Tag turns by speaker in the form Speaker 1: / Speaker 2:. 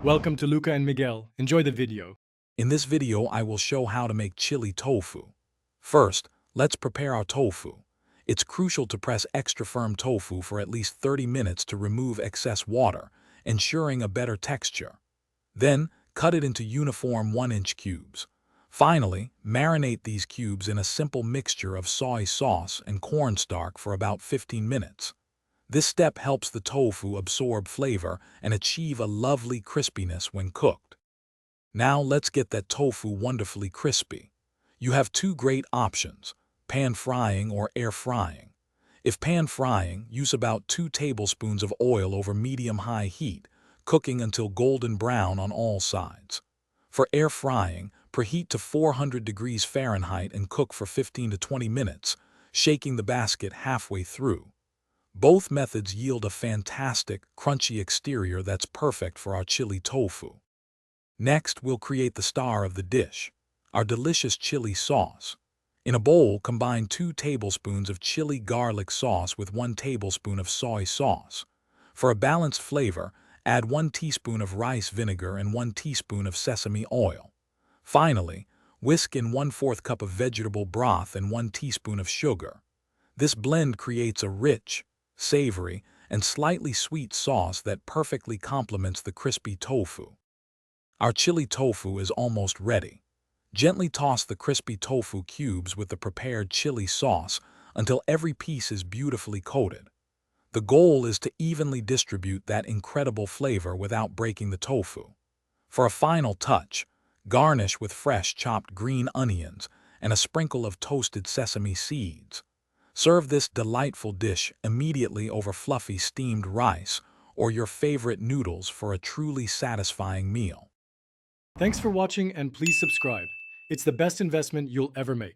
Speaker 1: Welcome to Luca and Miguel. Enjoy the video.
Speaker 2: In this video, I will show how to make chili tofu. First, let's prepare our tofu. It's crucial to press extra firm tofu for at least 30 minutes to remove excess water, ensuring a better texture. Then, cut it into uniform 1-inch cubes. Finally, marinate these cubes in a simple mixture of soy sauce and cornstarch for about 15 minutes. This step helps the tofu absorb flavor and achieve a lovely crispiness when cooked. Now let's get that tofu wonderfully crispy. You have two great options, pan frying or air frying. If pan frying, use about 2 tablespoons of oil over medium-high heat, cooking until golden brown on all sides. For air frying, preheat to 400 degrees Fahrenheit and cook for 15 to 20 minutes, shaking the basket halfway through. Both methods yield a fantastic, crunchy exterior that's perfect for our chili tofu. Next, we'll create the star of the dish, our delicious chili sauce. In a bowl, combine 2 tablespoons of chili garlic sauce with 1 tablespoon of soy sauce. For a balanced flavor, add 1 teaspoon of rice vinegar and 1 teaspoon of sesame oil. Finally, whisk in 1/4 cup of vegetable broth and 1 teaspoon of sugar. This blend creates a rich, savory, and slightly sweet sauce that perfectly complements the crispy tofu. Our chili tofu is almost ready. Gently toss the crispy tofu cubes with the prepared chili sauce until every piece is beautifully coated. The goal is to evenly distribute that incredible flavor without breaking the tofu. For a final touch, garnish with fresh chopped green onions and a sprinkle of toasted sesame seeds. Serve this delightful dish immediately over fluffy steamed rice or your favorite noodles for a truly satisfying meal.
Speaker 1: Thanks for watching and please subscribe. It's the best investment you'll ever make.